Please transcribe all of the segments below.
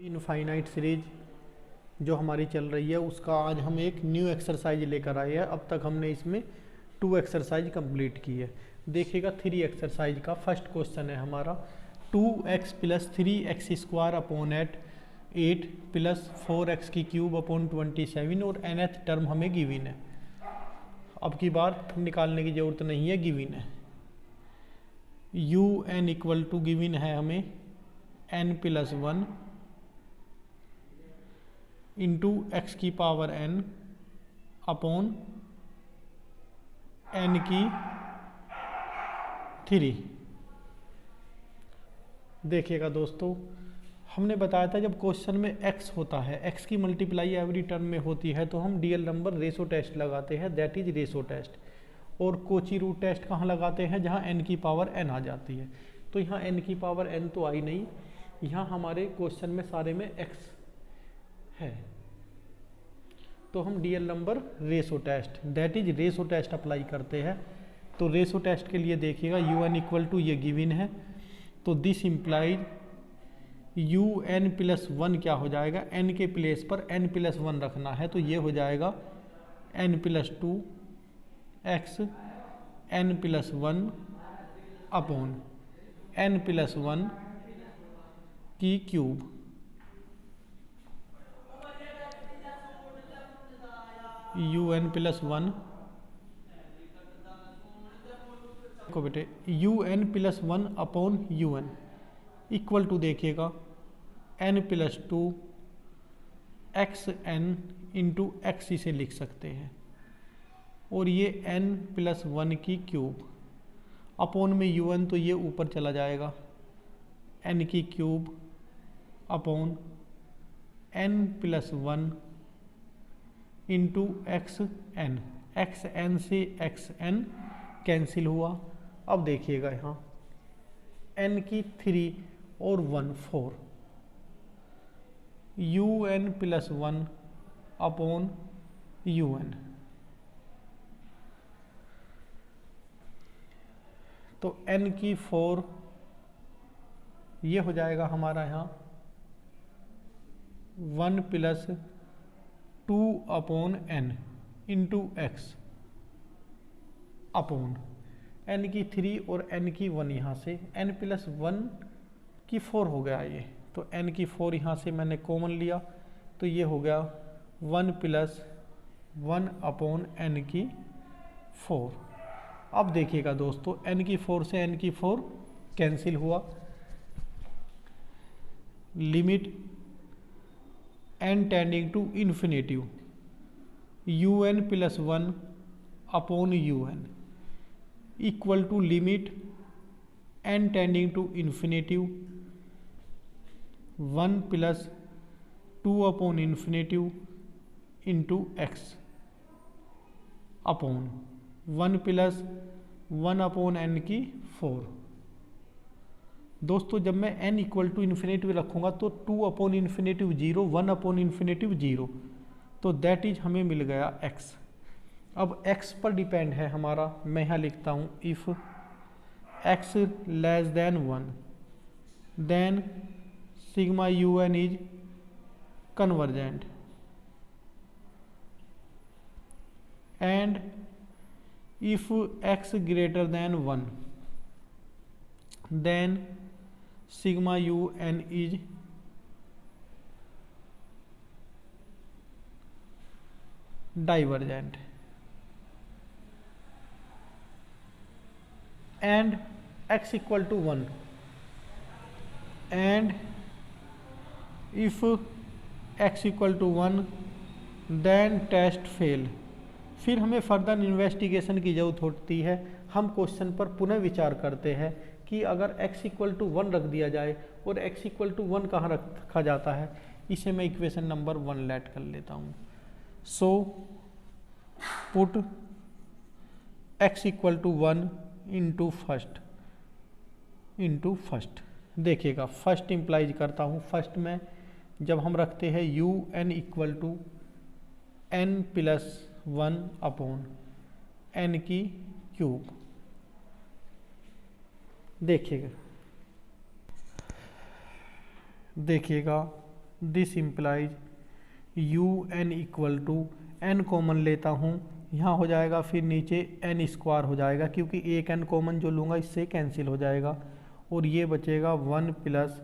Infinite series जो हमारी चल रही है उसका आज हम एक न्यू एक्सरसाइज लेकर आए हैं। अब तक हमने इसमें 2 एक्सरसाइज कंप्लीट की है। देखिएगा 3 एक्सरसाइज का फर्स्ट क्वेश्चन है हमारा 2x plus 3x square upon 8 plus 4x की क्यूब अपॉन 27 और nth टर्म हमें गिवन है। अब की बार निकालने की ज़रूरत नहीं है, गिवन है। U N equal to given है हमें n प्लस 1 इंटू एक्स की पावर n अपॉन n की 3। देखिएगा दोस्तों, हमने बताया था जब क्वेश्चन में x होता है, x की मल्टीप्लाई एवरी टर्म में होती है तो हम डीएल नंबर रेशो टेस्ट लगाते हैं, दैट इज रेशो टेस्ट। और कोची रूट टेस्ट कहाँ लगाते हैं? जहाँ n की पावर n आ जाती है। तो यहाँ n की पावर n तो आई नहीं, यहाँ हमारे क्वेश्चन में सारे में x है तो हम D'Alembert ratio test that is ratio test apply करते हैं। तो रेशो टेस्ट के लिए देखिएगा यू एन इक्वल टू ये गिवन है, तो this implies you N plus 1 क्या हो जाएगा? n के प्लेस पर n प्लस 1 रखना है तो ये हो जाएगा n plus 2 X n plus 1 upon n plus 1 की क्यूब। यू एन प्लस 1 को बेटे U N plus 1 upon you N equal to देखिएगा n plus 2 X N into X इसे लिख सकते हैं और ये n प्लस 1 की क्यूब अपॉन में यू एन तो ये ऊपर चला जाएगा n की cube upon n plus 1 into x n से एक्स एन कैंसिल हुआ। अब देखिएगा यहाँ n की 3 और 1 4 u N plus 1 upon you n. तो n की 4 ये हो जाएगा हमारा यहाँ 1 plus 2 upon n into x upon n की 3 और n की 1 यहाँ से n प्लस 1 की 4 हो गया ये, तो n की 4 यहाँ से मैंने कॉमन लिया तो ये हो गया 1 प्लस 1 अपॉन n की 4। अब देखिएगा दोस्तों n की 4 से n की 4 कैंसिल हुआ, limit n tending to infinitive u N plus 1 upon you N equal to limit n tending to infinitive 1 plus 2 upon infinitive into x upon 1 plus 1 upon n की 4। दोस्तों जब मैं n इक्वल टू इन्फिनेटिव रखूँगा तो 2 upon infinitive 0 1 upon infinitive 0, तो that is हमें मिल गया x। अब x पर डिपेंड है हमारा, मैं यहाँ लिखता हूँ if x less than 1 then sigma you N is convergent and if x greater than 1 then sigma you N is divergent and x equal to 1 and if x equal to 1 then test fail. फिर हमें further investigation की ज़रूरत होती है। हम question पर पुनः विचार करते हैं कि अगर x इक्वल टू 1 रख दिया जाए और x इक्वल टू 1 कहाँ रखा जाता है, इसे मैं इक्वेशन नंबर 1 लेट कर लेता हूँ। So put x equal to 1 into first. देखिएगा फर्स्ट इम्प्लाइज करता हूँ, फर्स्ट में जब हम रखते हैं u N equal to n plus 1 upon n की क्यूब। देखिएगा this implies you N equal to, n common लेता हूँ, यहाँ हो जाएगा फिर नीचे एन स्क्वायर हो जाएगा, क्योंकि एक एन कॉमन जो लूँगा इससे कैंसिल हो जाएगा, और ये बचेगा 1 +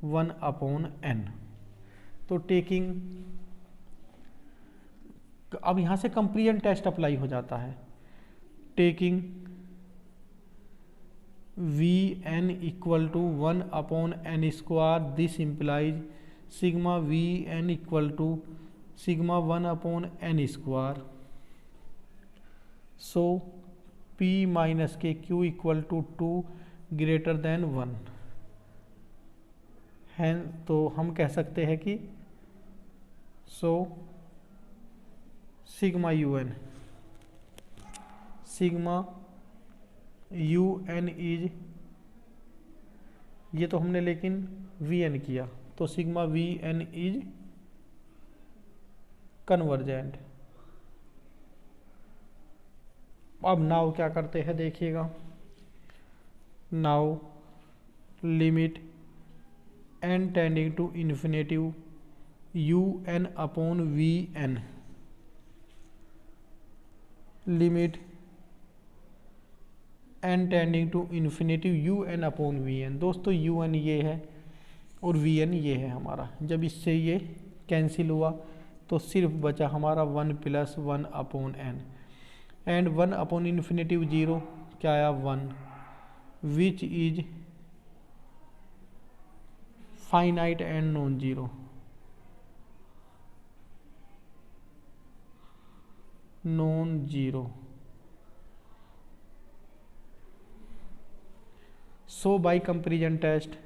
1/n। तो टेकिंग, अब यहाँ से कंपेरिजन टेस्ट अप्लाई हो जाता है। Taking Vn equal to 1/n², this implies sigma Vn equal to sigma 1/n²। So P - k Q equal to 2 greater than 1 है। तो हम कह सकते हैं कि सो सिग्मा UN इज, ये तो हमने लेकिन Vn किया, तो सिग्मा Vn इज कन्वर्जेंट। अब नाउ क्या करते हैं देखिएगा, now limit n tending to infinitive UN/Vn, limit n tending to infinitive UN/Vn। दोस्तों UN ये है और Vn ये है हमारा, जब इससे ये कैंसिल हुआ तो सिर्फ बचा हमारा 1 + 1/n, एंड 1/∞0 क्या आया 1, विच is finite and non zero. So by comparison test,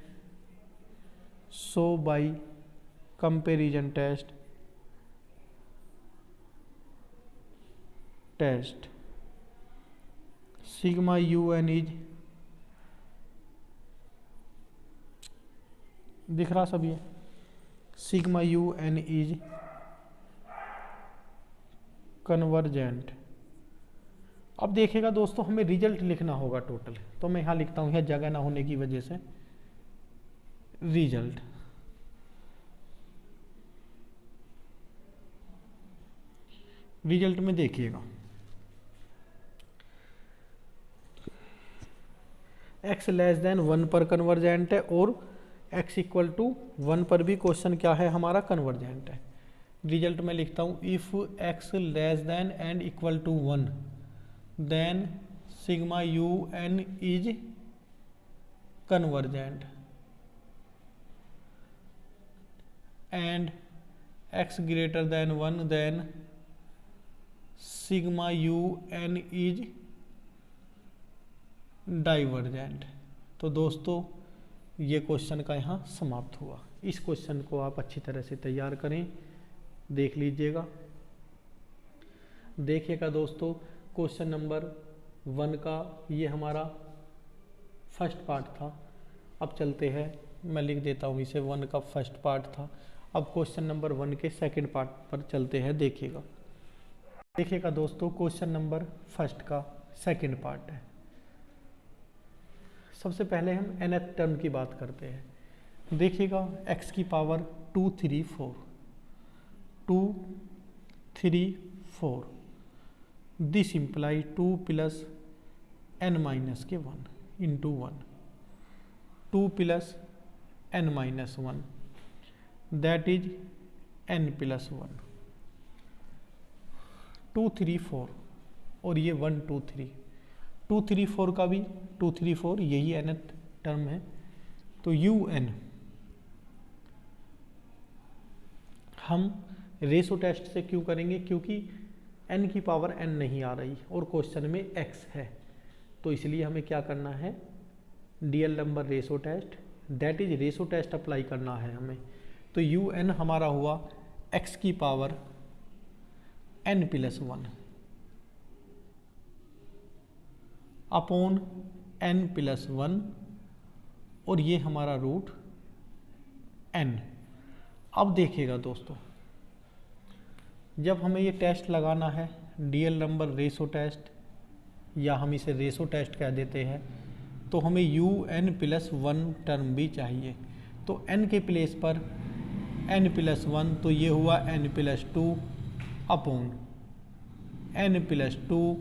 sigma UN is, दिख रहा सब ये, सिग्मा UN इज कन्वर्जेंट। अब देखिएगा दोस्तों, हमें रिजल्ट लिखना होगा टोटल, तो मैं यहाँ लिखता हूँ, यहाँ जगह ना होने की वजह से रिजल्ट। रिजल्ट में देखिएगा x < 1 पर कन्वर्जेंट है और x = 1 पर भी क्वेश्चन क्या है हमारा, कन्वर्जेंट है। रिजल्ट में लिखता हूँ, if x < > 1 then sigma UN is convergent and x > 1 then sigma UN is divergent. तो दोस्तों ये क्वेश्चन का यहाँ समाप्त हुआ। इस क्वेश्चन को आप अच्छी तरह से तैयार करें, देख लीजिएगा। देखिएगा दोस्तों, क्वेश्चन नंबर 1 का ये हमारा फर्स्ट पार्ट था। अब चलते हैं, मैं लिख देता हूँ इसे, 1 का फर्स्ट पार्ट था। अब क्वेश्चन नंबर 1 के सेकंड पार्ट पर चलते हैं। देखिएगा दोस्तों, क्वेश्चन नंबर फर्स्ट का सेकंड पार्ट है। सबसे पहले हम nth टर्म की बात करते हैं। देखिएगा x की power 2 3 4, this imply 2 + n - 1 × 1, 2 + n - 1 that is n + 1, 2 3 4 और ये 1 2 3, 2 3 4 का भी 2 3 4 यही nth टर्म है। तो UN हम रेशो टेस्ट से क्यों करेंगे, क्योंकि n की पावर n नहीं आ रही और क्वेश्चन में x है, तो इसलिए हमें क्या करना है, D'Alembert ratio test, that is ratio test apply करना है हमें। तो UN हमारा हुआ x की पावर n + 1 अपॉन n + 1 और ये हमारा रूट n। अब देखिएगा दोस्तों, जब हमें ये टेस्ट लगाना है, डीएल नंबर रेशो टेस्ट, या हम इसे रेशो टेस्ट कह देते हैं, तो हमें UN + 1 टर्म भी चाहिए। तो n के प्लेस पर n प्लस 1, तो ये हुआ n plus 2 upon n plus 2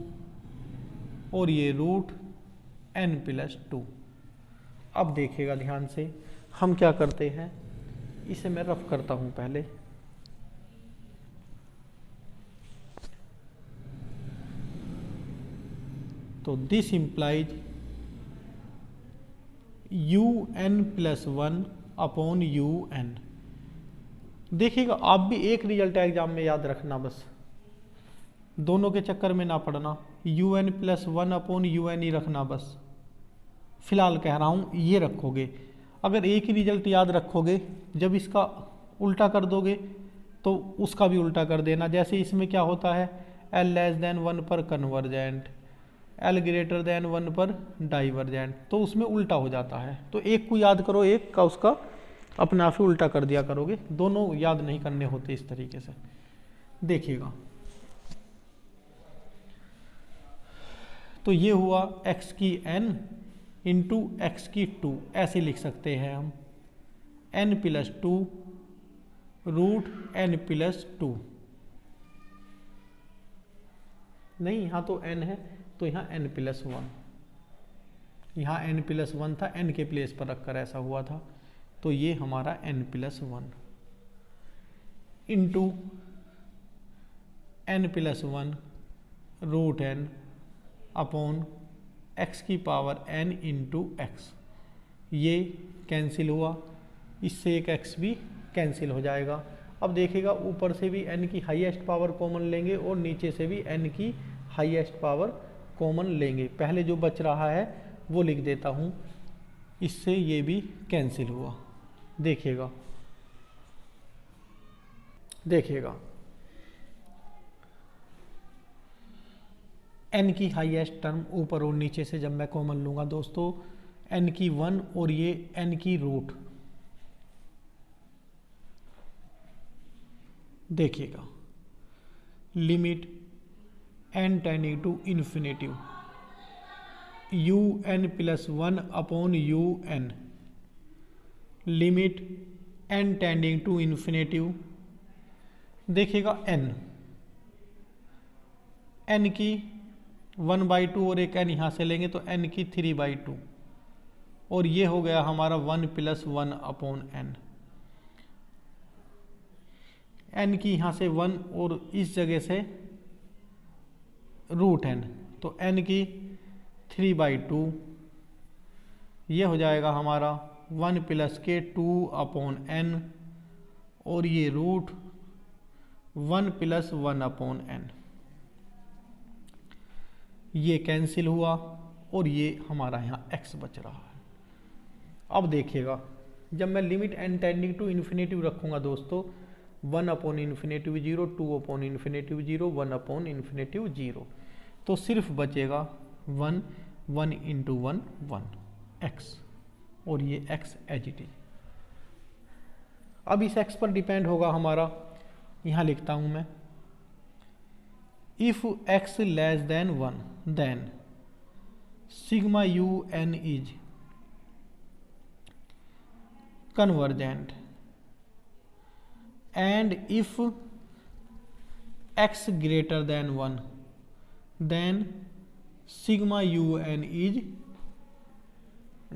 और ये रूट n प्लस 2। अब देखिएगा ध्यान से, हम क्या करते हैं, इसे मैं रफ करता हूं पहले। तो this implies un plus 1 upon un। देखिएगा आप भी एक रिजल्ट एग्जाम में याद रखना, बस दोनों के चक्कर में ना पड़ना, un प्लस 1 अपॉन un ही रखना बस। फिलहाल कह रहा हूं ये रखोगे, अगर एक ही रिजल्ट याद रखोगे, जब इसका उल्टा कर दोगे तो उसका भी उल्टा कर देना। जैसे इसमें क्या होता है, l लेस देन 1 पर कन्वर्जेंट, l ग्रेटर देन 1 पर डाइवर्जेंट, तो उसमें उल्टा हो जाता है। तो एक को याद करो, एक का उसका अपने आप ही उल्टा कर दिया करोगे, दोनों याद नहीं करने होते इस तरीके से। देखिएगा, तो ये हुआ x की n इंटू एक्स की 2, ऐसे लिख सकते हैं हम, n plus 2 root n plus 2। नहीं, यहाँ तो n है तो यहाँ n प्लस 1, यहाँ n प्लस 1 था, n के प्लेस पर रखकर ऐसा हुआ था, तो ये हमारा n plus 1 into n plus 1 root n upon x की पावर n इंटू एक्स। ये कैंसिल हुआ, इससे एक x भी कैंसिल हो जाएगा। अब देखिएगा, ऊपर से भी n की हाईएस्ट पावर कॉमन लेंगे और नीचे से भी n की हाईएस्ट पावर कॉमन लेंगे। पहले जो बच रहा है वो लिख देता हूँ, इससे ये भी कैंसिल हुआ। देखिएगा देखिएगा n की हाईएस्ट टर्म ऊपर और नीचे से जब मैं कॉमन लूँगा दोस्तों, n की 1 और ये n की रूट। देखिएगा, limit n tending to infinitive un plus 1 upon un, limit n tending to infinitive. देखिएगा n की 1/2 और एक n यहाँ से लेंगे तो n की 3/2, और ये हो गया हमारा 1 प्लस 1 अपॉन n की यहाँ से 1 और इस जगह से रूट n, तो n की 3/2, ये हो जाएगा हमारा 1 प्लस के 2 अपॉन n, और ये रूट 1 प्लस 1 अपॉन n। ये कैंसिल हुआ और ये हमारा यहाँ x बच रहा है। अब देखिएगा, जब मैं limit n tending to infinitive रखूँगा दोस्तों, 1 upon infinitive 0, 2 upon infinitive 0, 1 upon infinitive 0, तो सिर्फ बचेगा 1, 1 इंटू 1 1 x, और ये x एज इट इज। अब इस x पर डिपेंड होगा हमारा, यहाँ लिखता हूँ मैं, if x less than 1 then sigma un is convergent, and if x greater than 1 then sigma un is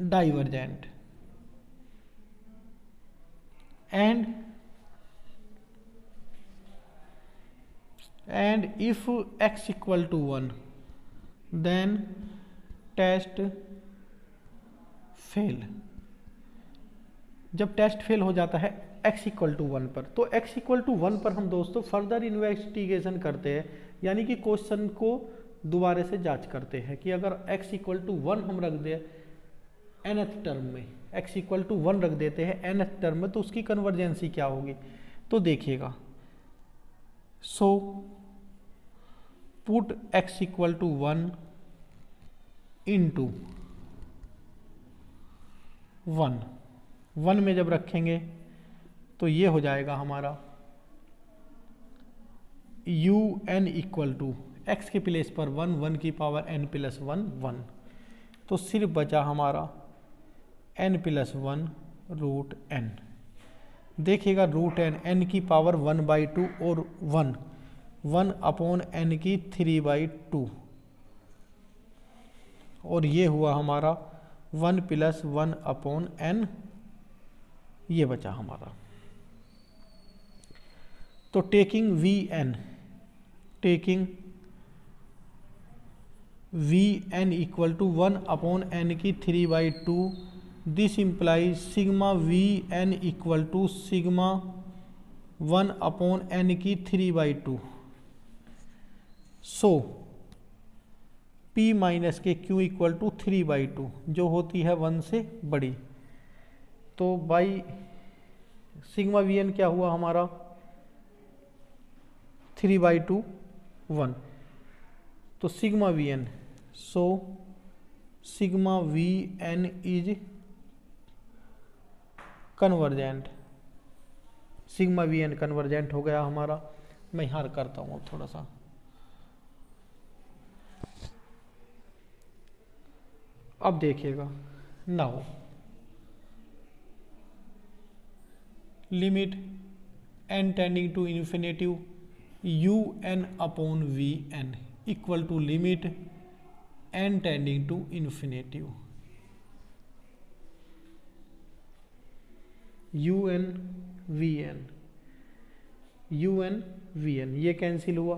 divergent, and if x equal to 1 then test fail. जब टेस्ट फेल हो जाता है x इक्वल टू 1 पर, तो x equal to 1 पर हम दोस्तों further investigation करते हैं, यानी कि क्वेश्चन को दोबारा से जांच करते हैं कि अगर x इक्वल टू 1 हम रख दें nth टर्म में, x इक्वल टू 1 रख देते हैं nth टर्म में, तो उसकी कन्वर्जेंसी क्या होगी। तो देखिएगा, so put x equal to 1 into 1 में जब रखेंगे तो ये हो जाएगा हमारा un इक्वल टू एक्स के प्लेस पर 1, 1 की पावर n प्लस 1 1, तो सिर्फ बचा हमारा n प्लस 1 रूट n। देखिएगा रूट एन, एन की पावर 1/2 और 1/n की 3/2, और ये हुआ हमारा 1 + 1/n, ये बचा हमारा। तो taking Vn equal to 1/n की 3/2, this implies sigma Vn equal to sigma 1/n की 3/2। So P minus k Q equal to 3/2, जो होती है 1 से बड़ी। तो बाई सिग्मा Vn क्या हुआ हमारा 3/2 1, तो sigma Vn, so sigma Vn is convergent, sigma Vn convergent हो गया हमारा। मैं यहाँ करता हूँ थोड़ा सा। अब देखिएगा, now limit n tending to infinitive un/Vn equal to limit n tending to infinitive un/Vn, ये कैंसिल हुआ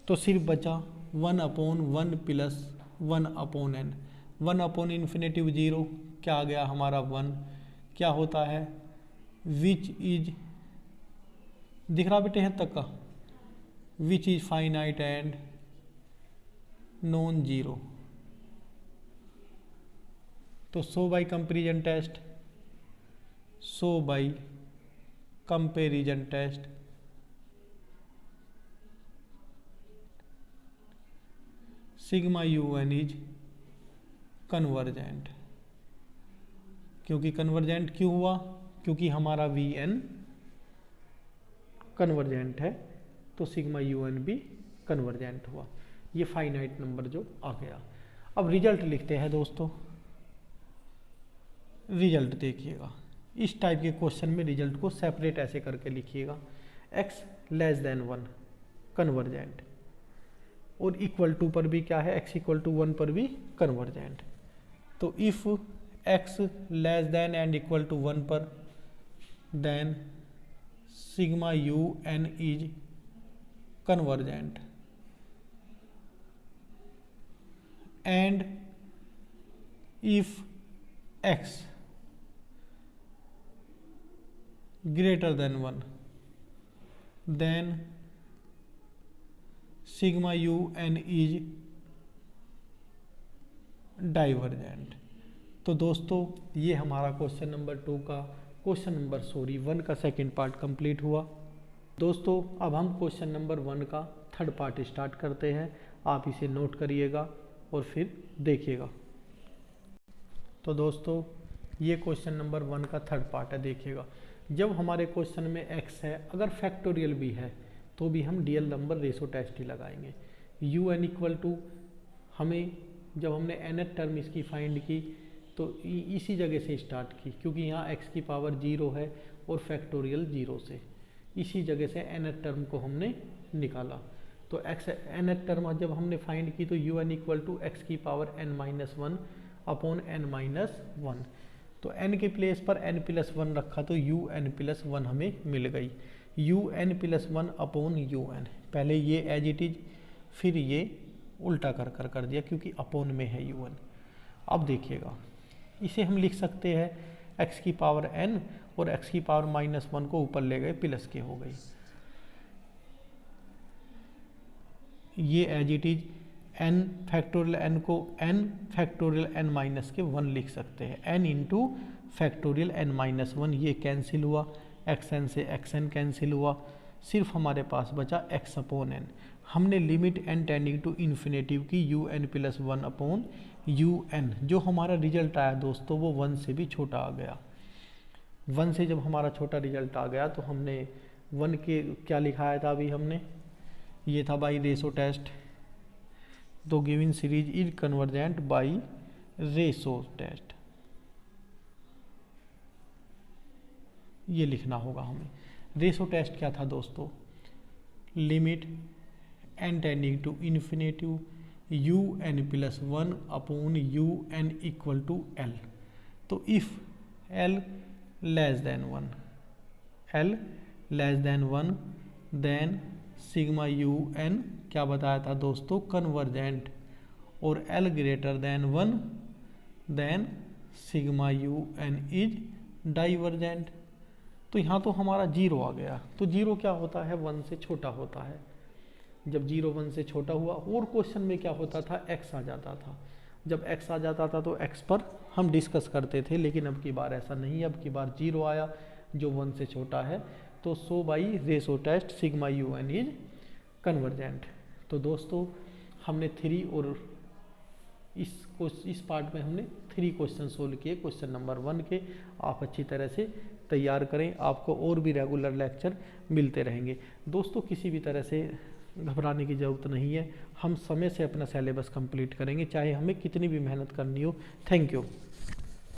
तो सिर्फ बचा 1/1 + 1/n, 1/∞ 0, क्या आ गया हमारा 1, क्या होता है विच इज, दिख रहा बेटे यहाँ तक का, which is finite and non zero. तो so by comparison test, sigma un is convergent. क्योंकि कन्वर्जेंट क्यों हुआ, क्योंकि हमारा Vn कन्वर्जेंट है, तो सिग्मा un भी कन्वर्जेंट हुआ। ये फाइनाइट नंबर जो आ गया। अब रिजल्ट लिखते हैं दोस्तों। रिजल्ट देखिएगा, इस टाइप के क्वेश्चन में रिजल्ट को सेपरेट ऐसे करके लिखिएगा, x < 1 कन्वर्जेंट, और इक्वल टू पर भी क्या है, x = 1 पर भी कन्वर्जेंट। तो if x < and equal to 1 पर, then sigma un is convergent, and if x greater than 1, then sigma un is divergent। तो दोस्तों ये हमारा क्वेश्चन नंबर 2 का क्वेश्चन नंबर 1 का सेकंड पार्ट कंप्लीट हुआ। दोस्तों अब हम क्वेश्चन नंबर 1 का थर्ड पार्ट स्टार्ट करते हैं। आप इसे नोट करिएगा और फिर देखिएगा। तो दोस्तों ये क्वेश्चन नंबर 1 का थर्ड पार्ट है। देखिएगा, जब हमारे क्वेश्चन में x है, अगर फैक्टोरियल भी है तो भी हम डीएल नंबर रेशो टेस्ट ही लगाएंगे। un इक्वल टू, हमें जब हमने nth टर्म इसकी फाइंड की तो इसी जगह से स्टार्ट की, क्योंकि यहाँ x की पावर 0 है और फैक्टोरियल 0 से, इसी जगह से nth टर्म को हमने निकाला। तो nth टर्म जब हमने फाइंड की तो un इक्वल टू x की पावर n-1/n-1, तो n के प्लेस पर n+1 रखा तो un+1 हमें मिल गई। un+1/un, पहले ये एज इट इज, फिर ये उल्टा कर दिया क्योंकि अपोन में है un। अब देखिएगा, इसे हम लिख सकते हैं x की पावर n और x की पावर -1 को ऊपर ले गए, प्लस के हो गई। ये as it is n factorial n को n फैक्टोरियल n-1 लिख सकते हैं, n इंटू फैक्टोरियल n-1। ये कैंसिल हुआ, xn से xn कैंसिल हुआ, सिर्फ हमारे पास बचा x/n। हमने limit n tending to infinitive की un+1/un। जो हमारा रिजल्ट आया दोस्तों वो 1 से भी छोटा आ गया। 1 से जब हमारा छोटा रिजल्ट आ गया तो हमने 1 के क्या लिखाया था, अभी हमने ये था बाई रेशो टेस्ट। तो given series is convergent by ratio test. ये लिखना होगा हमें। रेशो टेस्ट क्या था दोस्तों, limit n tending to infinitive u n plus 1 upon u n equal to l। तो if l less than 1, l less than 1 then sigma u n क्या बताया था दोस्तों, कन्वर्जेंट, और l greater than 1 then sigma u n is divergent. तो यहाँ तो हमारा जीरो आ गया। तो जीरो क्या होता है, 1 से छोटा होता है। जब जीरो 1 से छोटा हुआ, और क्वेश्चन में क्या होता था, x आ जाता था। जब x आ जाता था तो x पर हम डिस्कस करते थे, लेकिन अब की बार ऐसा नहीं है। अब की बार जीरो आया जो 1 से छोटा है। तो so by ratio test sigma you N is convergent. तो दोस्तों हमने 3 और इस पार्ट में हमने 3 क्वेश्चन सोल्व किए क्वेश्चन नंबर 1 के। आप अच्छी तरह से तैयार करें, आपको और भी रेगुलर लेक्चर मिलते रहेंगे। दोस्तों किसी भी तरह से घबराने की ज़रूरत नहीं है, हम समय से अपना सिलेबस कंप्लीट करेंगे, चाहे हमें कितनी भी मेहनत करनी हो। Thank you.